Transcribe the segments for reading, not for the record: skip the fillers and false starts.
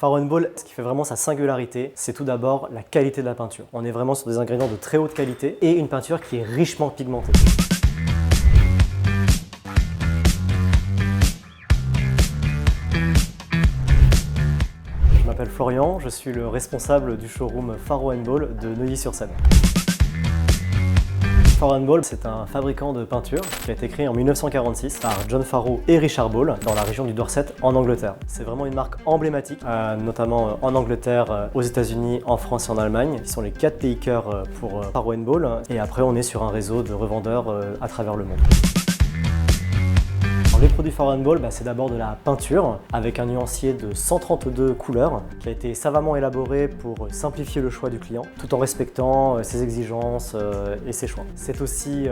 Faro & Ball, ce qui fait vraiment sa singularité, c'est tout d'abord la qualité de la peinture. On est vraiment sur des ingrédients de très haute qualité et une peinture qui est richement pigmentée. Je m'appelle Florian, je suis le responsable du showroom Faro & Ball de Neuilly-sur-Seine. Faro & Ball, c'est un fabricant de peinture qui a été créé en 1946 par John Faro et Richard Ball dans la région du Dorset en Angleterre. C'est vraiment une marque emblématique, notamment en Angleterre, aux États-Unis, en France et en Allemagne. Ils sont les 4 pays cœurs pour Faro & Ball. Et après, on est sur un réseau de revendeurs à travers le monde. Les produits Faro & Ball, c'est d'abord de la peinture avec un nuancier de 132 couleurs qui a été savamment élaboré pour simplifier le choix du client tout en respectant ses exigences et ses choix. C'est aussi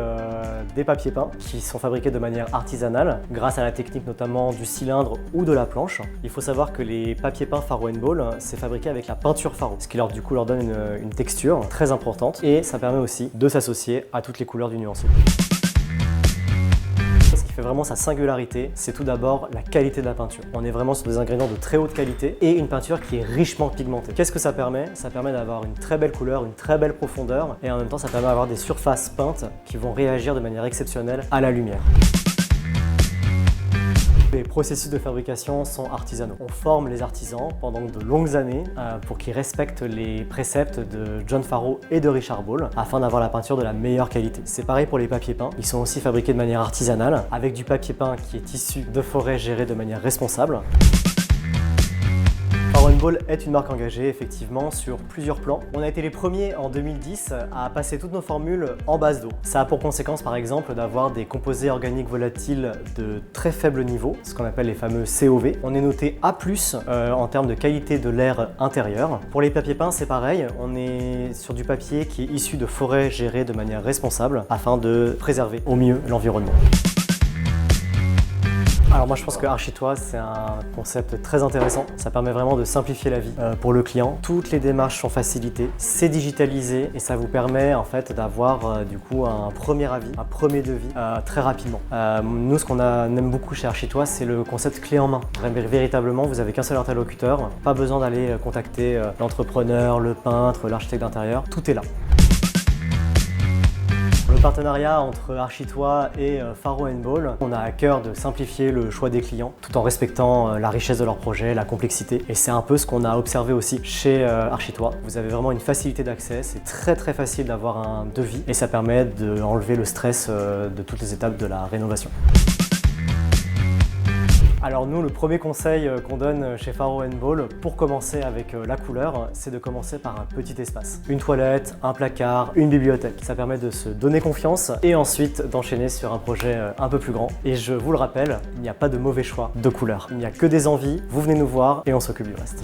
des papiers peints qui sont fabriqués de manière artisanale grâce à la technique notamment du cylindre ou de la planche. Il faut savoir que les papiers peints Faro & Ball, c'est fabriqué avec la peinture Faro, ce qui leur donne une texture très importante et ça permet aussi de s'associer à toutes les couleurs du nuancier. Ce qui fait vraiment sa singularité, c'est tout d'abord la qualité de la peinture. On est vraiment sur des ingrédients de très haute qualité et une peinture qui est richement pigmentée. Qu'est-ce que ça permet? Ça permet d'avoir une très belle couleur, une très belle profondeur et en même temps ça permet d'avoir des surfaces peintes qui vont réagir de manière exceptionnelle à la lumière. Les processus de fabrication sont artisanaux. On forme les artisans pendant de longues années pour qu'ils respectent les préceptes de John Faro et de Richard Ball afin d'avoir la peinture de la meilleure qualité. C'est pareil pour les papiers peints. Ils sont aussi fabriqués de manière artisanale avec du papier peint qui est issu de forêts gérées de manière responsable. Faro & Ball est une marque engagée effectivement sur plusieurs plans. On a été les premiers en 2010 à passer toutes nos formules en base d'eau. Ça a pour conséquence par exemple d'avoir des composés organiques volatiles de très faible niveau, ce qu'on appelle les fameux COV. On est noté A+, en termes de qualité de l'air intérieur. Pour les papiers peints c'est pareil, on est sur du papier qui est issu de forêts gérées de manière responsable afin de préserver au mieux l'environnement. Alors moi je pense que Architois c'est un concept très intéressant, ça permet vraiment de simplifier la vie pour le client. Toutes les démarches sont facilitées, c'est digitalisé et ça vous permet en fait d'avoir du coup un premier avis, un premier devis très rapidement. Nous ce qu'on aime beaucoup chez Architois c'est le concept clé en main. Véritablement vous n'avez qu'un seul interlocuteur, pas besoin d'aller contacter l'entrepreneur, le peintre, l'architecte d'intérieur, tout est là. Le partenariat entre Architois et Faro & Ball, on a à cœur de simplifier le choix des clients tout en respectant la richesse de leur projet, la complexité. Et c'est un peu ce qu'on a observé aussi chez Architois. Vous avez vraiment une facilité d'accès, c'est très facile d'avoir un devis et ça permet d'enlever le stress de toutes les étapes de la rénovation. Alors nous, le premier conseil qu'on donne chez Faro & Ball pour commencer avec la couleur, c'est de commencer par un petit espace. Une toilette, un placard, une bibliothèque. Ça permet de se donner confiance et ensuite d'enchaîner sur un projet un peu plus grand. Et je vous le rappelle, il n'y a pas de mauvais choix de couleur. Il n'y a que des envies, vous venez nous voir et on s'occupe du reste.